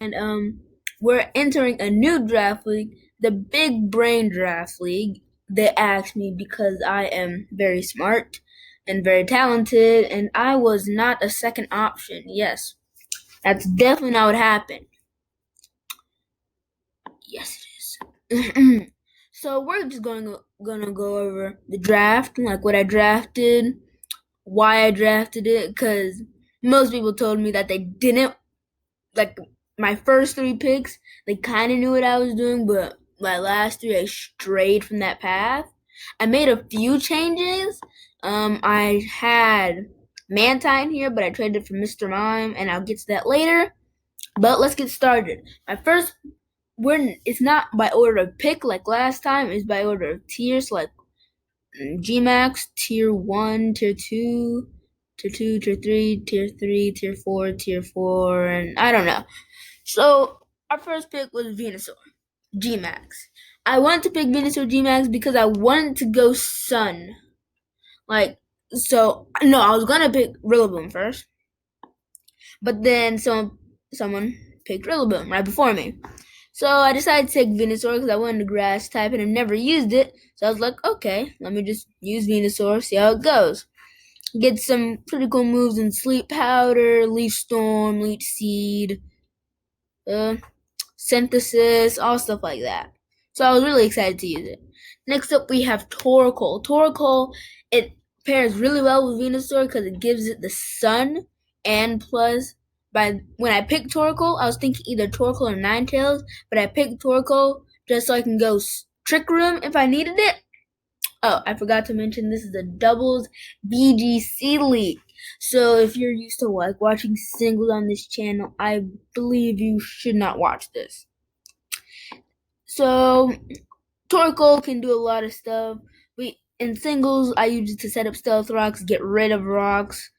and we're entering a new draft league, the Big Brain Draft League. They asked me because I am very smart and very talented, and I was not a second option. Yes, that's definitely not what happened. Yes, it is. So we're just gonna go over the draft, like what I drafted, why I drafted it, because most people told me that they didn't like my first three picks. They kind of knew what I was doing, but my last three, I strayed from that path. I made a few changes. I had Mantine here, but I traded for Mr. Mime, and I'll get to that later. But let's get started. My first, it's not by order of pick like last time. It's by order of tiers, like Gmax, tier 1, tier 2, tier 2, tier 3, tier 3, tier 4, and I don't know. So, our first pick was Venusaur, Gmax. I wanted to pick Venusaur Gmax because I wanted to go Sun. No, I was gonna pick Rillaboom first, but then someone picked Rillaboom right before me. So I decided to take Venusaur because I wanted a grass type and I never used it. So I was like, okay, let me just use Venusaur, see how it goes. Get some pretty cool moves in Sleep Powder, Leaf Storm, Leech Seed, Synthesis, all stuff like that. So I was really excited to use it. Next up, we have Torkoal. Torkoal, it pairs really well with Venusaur because it gives it the Sun, and plus, when I picked Torkoal, I was thinking either Torkoal or Ninetales, but I picked Torkoal just so I can go Trick Room if I needed it. Oh, I forgot to mention this is a doubles BGC league. So if you're used to watching singles on this channel, I believe you should not watch this. So Torkoal can do a lot of stuff. In singles, I use it to set up stealth rocks, get rid of rocks,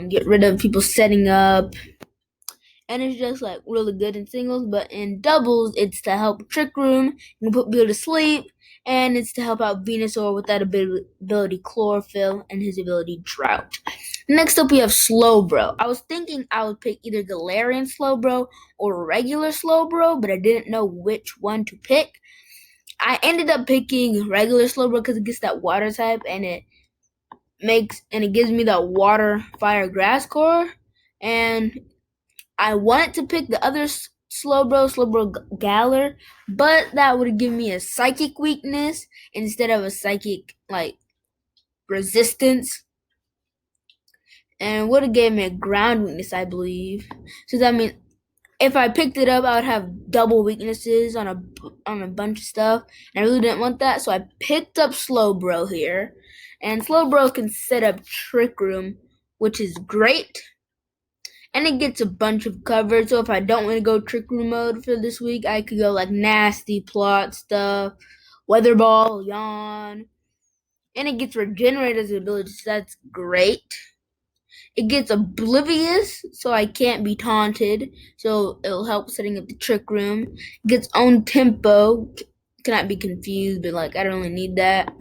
get rid of people setting up, and it's just like really good in singles. But in doubles, it's to help Trick Room, you can put people to sleep, and it's to help out Venusaur with that ability Chlorophyll and his ability Drought. Next up, we have Slowbro. I was thinking I would pick either Galarian Slowbro or regular Slowbro, but I didn't know which one to pick. I ended up picking regular Slowbro because it gets that water type, and it gives me that water, fire, grass core. And I wanted to pick the other Slowbro Galar, but that would give me a psychic weakness instead of a psychic resistance, and would have gave me a ground weakness, I believe. So that means if I picked it up, I would have double weaknesses on a bunch of stuff, and I really didn't want that. So I picked up Slowbro here, and Slowbro can set up Trick Room, which is great. And it gets a bunch of coverage, so if I don't want to go Trick Room mode for this week, I could go like Nasty, Plot stuff, Weather Ball, Yawn. And it gets Regenerate as an ability, so that's great. It gets Oblivious, so I can't be taunted, so it'll help setting up the Trick Room. It gets Own Tempo, cannot be confused, but I don't really need that.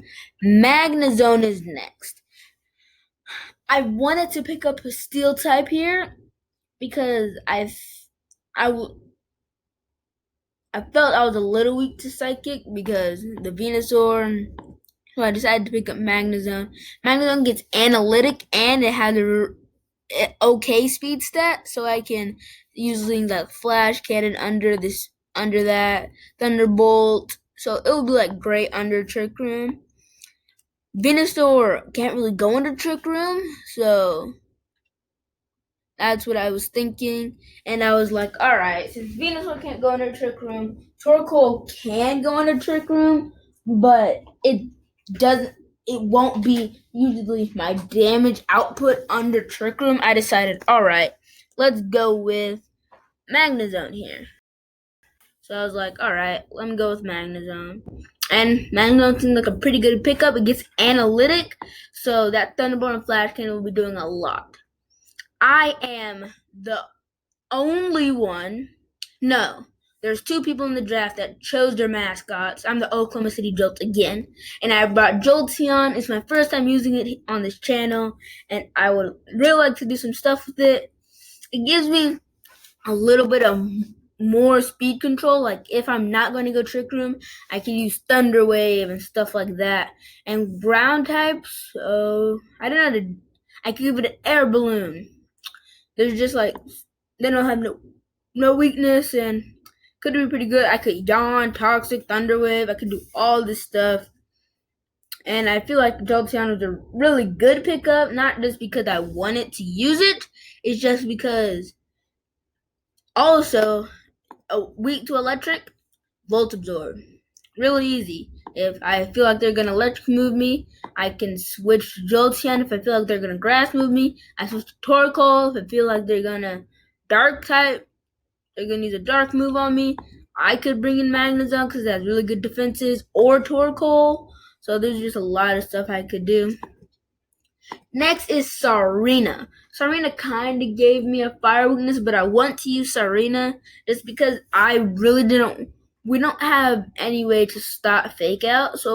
Magnezone is next. I wanted to pick up a Steel type here, because I felt I was a little weak to Psychic because the Venusaur. So I decided to pick up Magnezone. Magnezone gets Analytic and it has a okay speed stat, so I can use things like Flash Cannon under that Thunderbolt. So it would be great under Trick Room. Venusaur can't really go under Trick Room, so that's what I was thinking, and I was like, alright, since Venusaur can't go into Trick Room, Torkoal can go into Trick Room, but it won't be usually my damage output under Trick Room. I decided, alright, let's go with Magnezone here. So I was like, alright, let me go with Magnezone. And Magnezone seems like a pretty good pickup. It gets Analytic, so that Thunderbolt and Flash Cannon will be doing a lot. I am the only one. No, there's two people in the draft that chose their mascots. I'm the Oklahoma City Jolt again, and I brought Jolteon. It's my first time using it on this channel, and I would really like to do some stuff with it. It gives me a little bit of more speed control. Like if I'm not going to go Trick Room, I can use Thunder Wave and stuff like that. And ground types, I don't know how to. I can give it an air balloon. There's just like they don't have no weakness and could be pretty good. I could yawn, toxic, thunder wave. I could do all this stuff. And I feel like Jolteon was a really good pickup, not just because I wanted to use it. It's just because also weak to electric, Volt Absorb. Really easy. If I feel like they're gonna electric move me, I can switch to Jolteon. If I feel like they're gonna grass move me, I switch to Torkoal. If I feel like they're gonna dark type, they're gonna use a dark move on me. I could bring in Magnezone because it has really good defenses, or Torkoal. So there's just a lot of stuff I could do. Next is Sarina. Sarina kind of gave me a fire weakness, but I want to use Sarina just because I really didn't. We don't have any way to stop Fake Out. So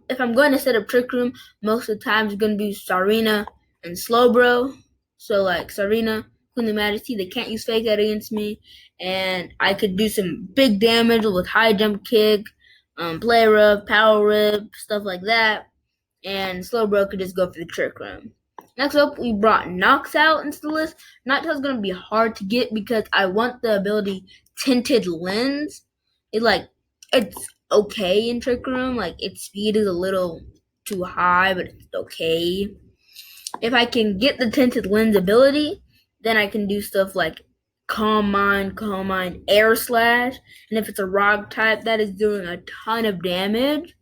if I'm going to set up Trick Room, most of the time it's going to be Sarina and Slowbro. So like Sarina, Queen Majesty, they can't use Fake Out against me, and I could do some big damage with high jump kick, play rough, power rip, stuff like that. And Slowbro could just go for the Trick Room. Next up, we brought Nox out into the list. Nox is going to be hard to get because I want the ability Tinted Lens. It's okay in Trick Room. Like, its speed is a little too high, but it's okay. If I can get the Tinted Lens ability, then I can do stuff like Calm Mind, Air Slash. And if it's a rock type that is doing a ton of damage,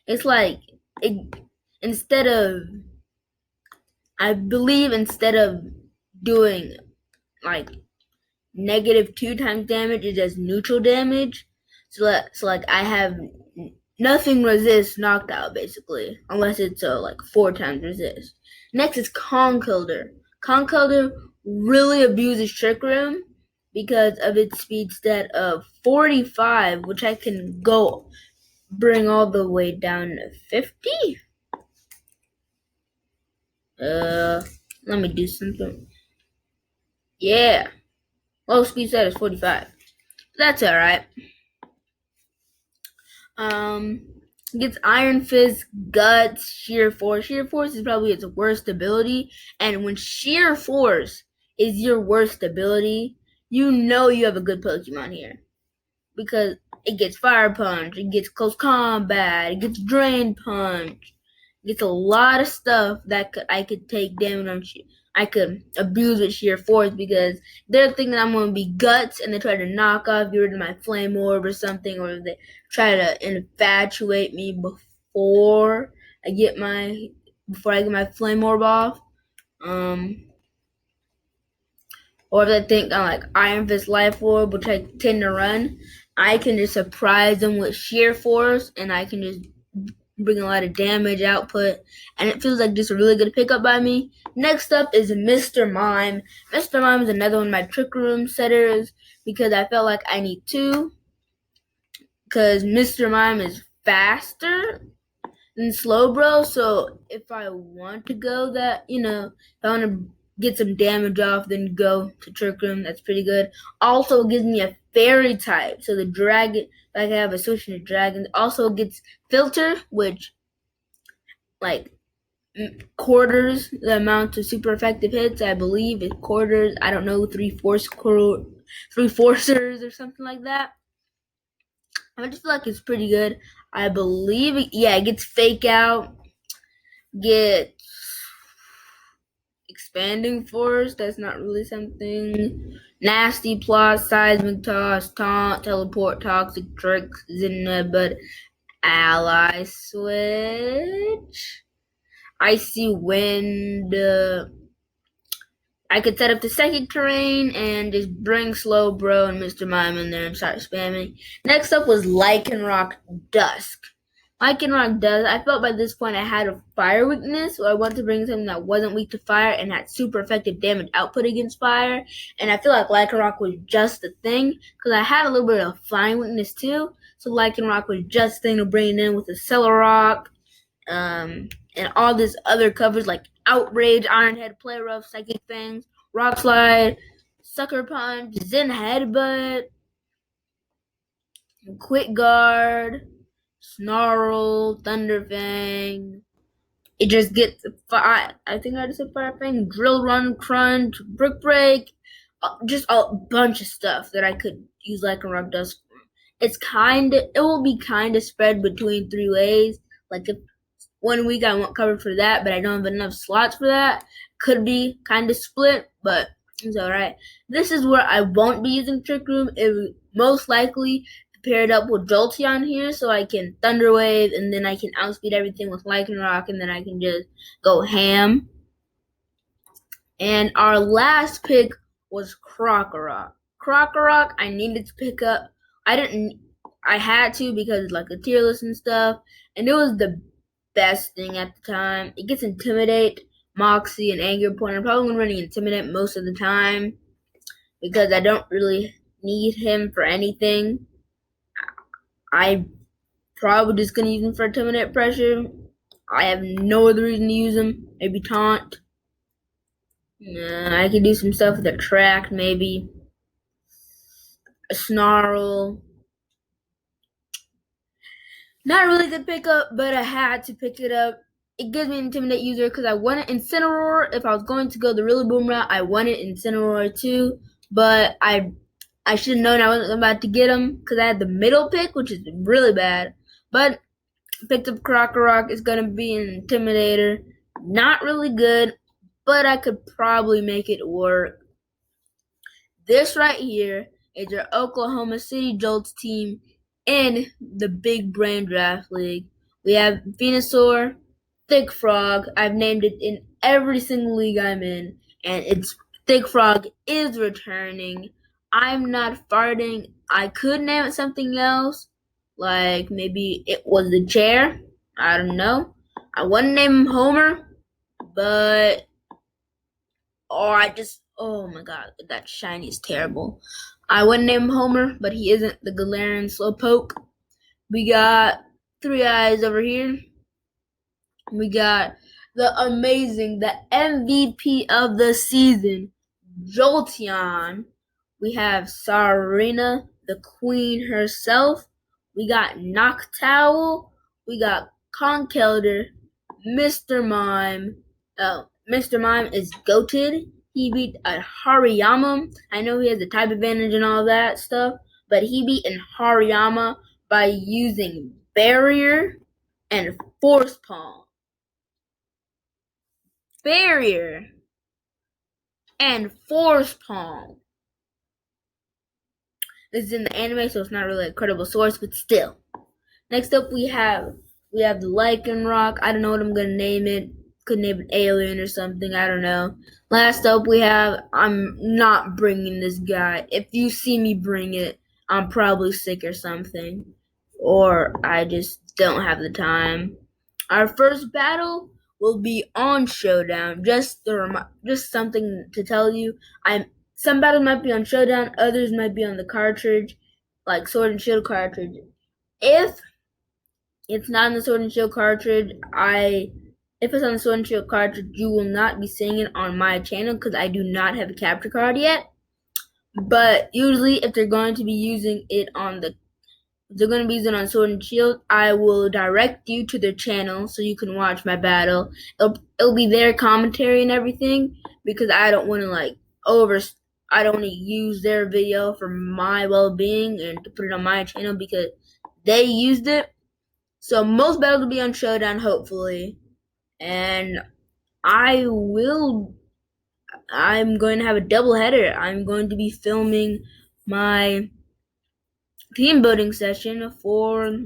it's like instead of doing like -2 times damage, it does neutral damage. So like I have nothing resist knocked out basically, unless it's like 4 times resist. Next is Conkeldurr. Conkeldurr really abuses Trick Room because of its speed stat of 45, which I can bring all the way down to 50. Let me do something. Yeah. Low speed stat is 45. That's alright. Gets Iron Fist, Guts, Sheer Force. Sheer Force is probably its worst ability. And when Sheer Force is your worst ability, you know you have a good Pokemon here. Because it gets Fire Punch, it gets Close Combat, it gets Drain Punch. It gets a lot of stuff that I could take damage on. I could abuse with Sheer Force because they're thinking I'm going to be Guts and they try to knock off get rid of my Flame Orb or something, or they try to infatuate me before I get my Flame Orb off. Or if they think I'm like Iron Fist Life Orb, which I tend to run, I can just surprise them with Sheer Force and I can just bring a lot of damage output, and it feels like just a really good pickup by me. Next up is Mr. Mime. Mr. Mime is another one of my Trick Room setters because I felt like I need two, because Mr. Mime is faster than Slowbro, so if I want to go that, if I want to get some damage off, then go to Trick Room, that's pretty good. Also, it gives me a fairy type, so the dragon, like I have a switch to dragons. Also gets Filter, which like quarters the amount of super effective hits. I believe it quarters. I don't know, 3/4 or something like that. I just feel like it's pretty good. I believe it gets Fake Out, gets Expanding Force. That's not really something. Nasty Plot, Seismic Toss, Taunt, Teleport, Toxic Trick, Zinna, but Ally Switch. Icy Wind. I could set up the Psychic Terrain and just bring Slowbro and Mr. Mime in there and start spamming. Next up was Lycanroc Dusk. Lycanroc Dusk, I felt by this point I had a fire weakness, so I wanted to bring something that wasn't weak to fire and had super effective damage output against fire. And I feel like Lycanroc was just the thing, because I had a little bit of flying weakness too, so Lycanroc was just the thing to bring it in with the Celerock, and all this other coverage like Outrage, Iron Head, Play Rough, Psychic Fangs, Rock Slide, Sucker Punch, Zen Headbutt, Quick Guard, Snarl, Thunderfang. It just gets I think I just said Fire Fang, Drill Run, Crunch, Brick Break, just a bunch of stuff that I could use Lycanroc does. It will be kind of spread between 3 ways. Like if 1 week I want covered for that, but I don't have enough slots for that. Could be kind of split, but it's alright. This is where I won't be using Trick Room. It most likely paired up with Jolteon here, so I can Thunder Wave, and then I can outspeed everything with Lycanroc, and then I can just go ham. And our last pick was Krokorok. Krokorok, I needed to pick up. I had to because like a tier list and stuff, and it was the best thing at the time. It gets Intimidate, Moxie, and Anger Point. I'm probably running Intimidate most of the time because I don't really need him for anything. I probably just gonna use him for Intimidate Pressure. I have no other reason to use him. Maybe Taunt. I could do some stuff with Attract, maybe. A Snarl. Not a really good pickup, but I had to pick it up. It gives me an Intimidate user because I wanted Incineroar. If I was going to go the really boom route, I wanted Incineroar too. But I should have known I wasn't about to get him because I had the middle pick, which is really bad. But picked up Krokorok. It's going to be an Intimidator. Not really good, but I could probably make it work. This right here is your Oklahoma City Jolt team in the Big Brain Draft League. We have Venusaur, Thick Frog. I've named it in every single league I'm in, and it's Thick Frog is returning. I'm not farting. I could name it something else, like maybe it was the chair. I don't know. I want to name him Homer, but oh my god, that shiny is terrible. I wouldn't name him Homer, but he isn't the Galarian Slowpoke. We got 3 eyes over here. We got the MVP of the season, Jolteon. We have Sarina, the queen herself. We got Noctowl. We got Conkeldurr, Mr. Mime. Mr. Mime is goated. He beat a Hariyama. I know he has a type advantage and all that stuff, but he beat an Hariyama by using Barrier and Force Palm. Barrier and Force Palm. This is in the anime, so it's not really a credible source, but still. Next up, we have the Lycanroc. I don't know what I'm gonna name it. Could name it Alien or something. I don't know. Last up, we have. I'm not bringing this guy. If you see me bring it, I'm probably sick or something, or I just don't have the time. Our first battle will be on Showdown. Just something to tell you. Some battles might be on Showdown, others might be on the cartridge, like Sword and Shield cartridge. If it's not on the Sword and Shield cartridge, if it's on the Sword and Shield cartridge, you will not be seeing it on my channel because I do not have a capture card yet. But usually, if they're going to be using it on Sword and Shield, I will direct you to their channel so you can watch my battle. It'll be their commentary and everything because I don't want to use their video for my well-being and to put it on my channel because they used it. So most battles will be on Showdown, hopefully. And I'm going to have a double header. I'm going to be filming my team building session for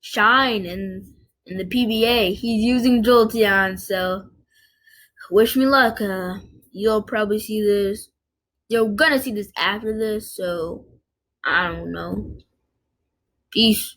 Shine in the PBA. He's using Jolteon, so wish me luck. You'll probably see this. You're gonna see this after this, so I don't know. Peace.